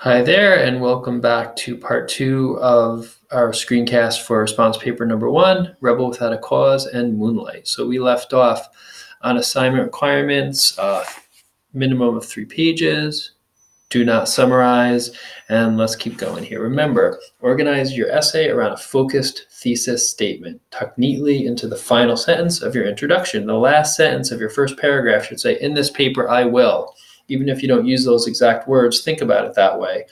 Hi there, and welcome back to part two of our screencast for response paper number one, Rebel Without a Cause and Moonlight. So we left off on assignment requirements, minimum of 3 pages, do not summarize, and let's keep going here. Remember, organize your essay around a focused thesis statement. Tuck neatly into the final sentence of your introduction. The last sentence of your first paragraph should say, "In this paper, I will." Even if you don't use those exact words, think about it that way.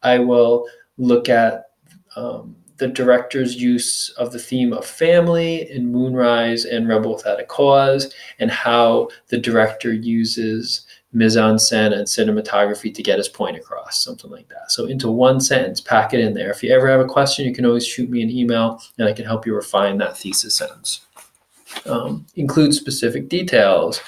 I will look at the director's use of the theme of family in Moonrise and Rebel Without a Cause, and how the director uses mise-en-scène and cinematography to get his point across, something like that. So into one sentence, pack it in there. If you ever have a question, you can always shoot me an email and I can help you refine that thesis sentence. Include specific details.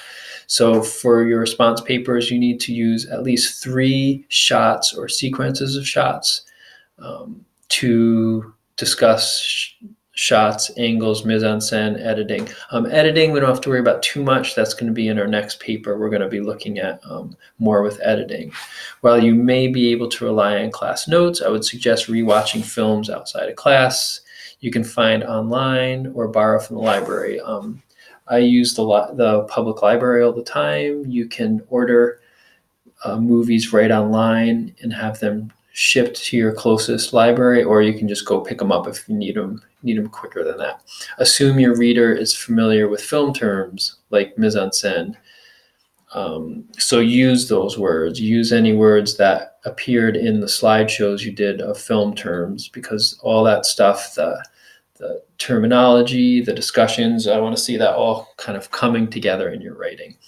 So for your response papers, you need to use at least 3 shots or sequences of shots to discuss shots, angles, mise-en-scène, editing. Editing, we don't have to worry about too much. That's going to be in our next paper. We're going to be looking at more with editing. While you may be able to rely on class notes, I would suggest rewatching films outside of class. You can find online or borrow from the library. I use the public library all the time. You can order movies right online and have them shipped to your closest library, or you can just go pick them up if you need them quicker than that. Assume your reader is familiar with film terms like mise-en-scène. So use those words. Use any words that appeared in the slideshows you did of film terms, because all that stuff, the terminology, the discussions, I want to see that all kind of coming together in your writing.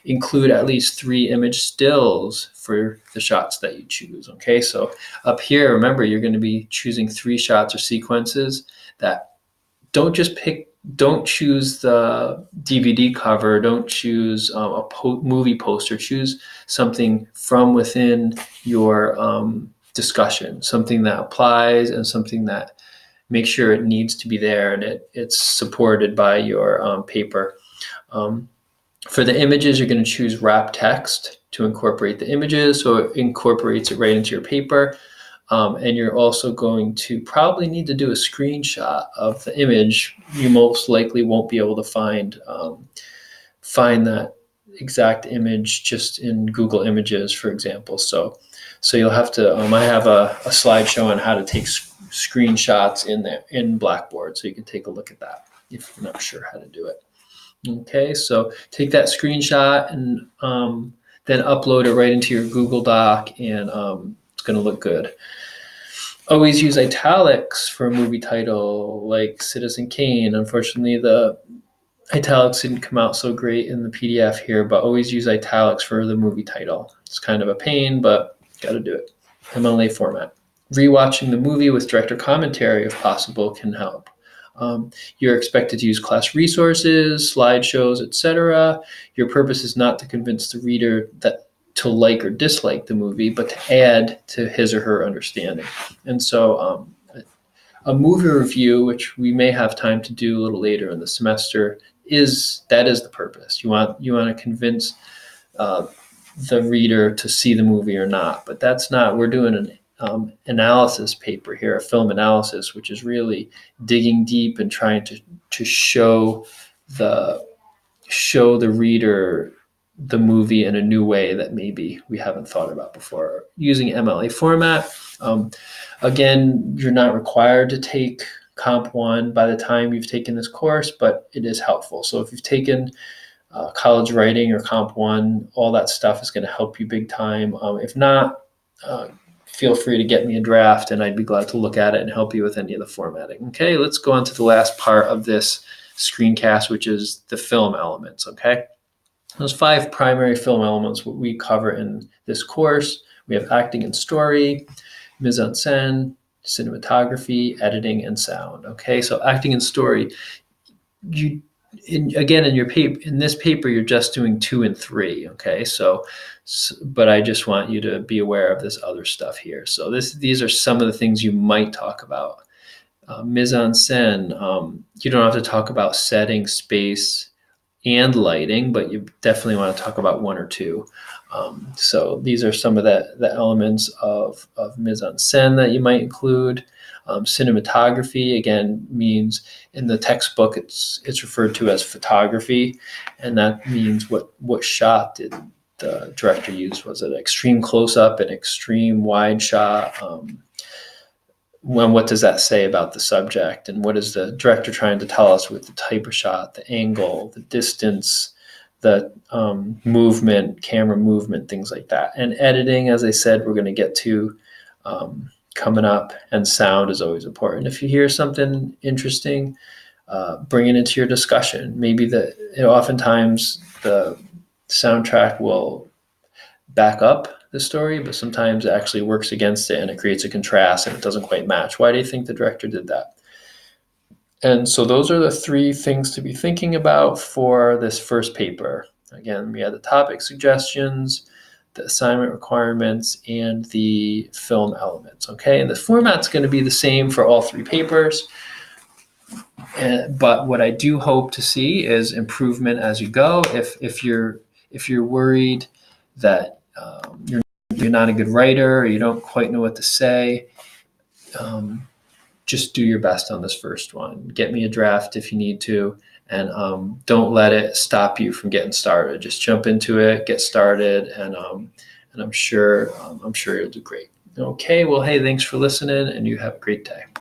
Include at least 3 image stills for the shots that you choose. Okay, so up here, remember, you're going to be choosing 3 shots or sequences that don't choose the DVD cover, don't choose a movie poster, choose something from within your discussion, something that applies and something that make sure it needs to be there and it's supported by your paper. For the images, you're going to choose wrap text to incorporate the images, so it incorporates it right into your paper. And you're also going to probably need to do a screenshot of the image. You most likely won't be able to find that exact image just in Google Images, for example. So you'll have to. I have a slideshow on how to take screenshots in Blackboard, so you can take a look at that if you're not sure how to do it. Okay, so take that screenshot and then upload it right into your Google Doc, and it's going to look good. Always use italics for a movie title like Citizen Kane. Unfortunately, the italics didn't come out so great in the PDF here, but always use italics for the movie title. It's kind of a pain, but got to do it. MLA format. Rewatching the movie with director commentary, if possible, can help. You're expected to use class resources, slideshows, etc. Your purpose is not to convince the reader to like or dislike the movie, but to add to his or her understanding. And so a movie review, which we may have time to do a little later in the semester, is the purpose. You want to convince the reader to see the movie or not, but that's not. We're doing an analysis paper here, a film analysis, which is really digging deep and trying to show the reader the movie in a new way that maybe we haven't thought about before. Using MLA format. Again, you're not required to take Comp 1 by the time you've taken this course, but it is helpful. So if you've taken college writing or Comp 1, all that stuff is going to help you big time. If not, feel free to get me a draft and I'd be glad to look at it and help you with any of the formatting. Okay, let's go on to the last part of this screencast, which is the film elements. Okay, those 5 primary film elements what we cover in this course. We have acting and story, mise-en-scène, cinematography, editing, and sound. Okay, so acting and story, in your paper, in this paper, you're just doing 2 and 3. Okay, but I just want you to be aware of this other stuff here. So these are some of the things you might talk about. Mise-en-scène, you don't have to talk about setting, space, and lighting, but you definitely want to talk about one or two. So these are some of the elements of mise-en-scène that you might include. Cinematography, again, means in the textbook it's referred to as photography, and that means what shot did the director use? Was it an extreme close-up, an extreme wide shot? What does that say about the subject, and what is the director trying to tell us with the type of shot, the angle, the distance, the movement, camera movement, things like that. And editing, as I said, we're going to get to coming up, and sound is always important. If you hear something interesting, bring it into your discussion. Maybe oftentimes the soundtrack will back up the story, but sometimes it actually works against it and it creates a contrast and it doesn't quite match. Why do you think the director did that? And so those are the three things to be thinking about for this first paper. Again, we had the topic suggestions, the assignment requirements, and the film elements. Okay, and the format's going to be the same for all three papers. But what I do hope to see is improvement as you go. If you're worried that you're not a good writer or you don't quite know what to say, just do your best on this first one. Get me a draft if you need to, and don't let it stop you from getting started. Just jump into it, get started, and I'm sure you'll do great. Okay, well, hey, thanks for listening, and you have a great day.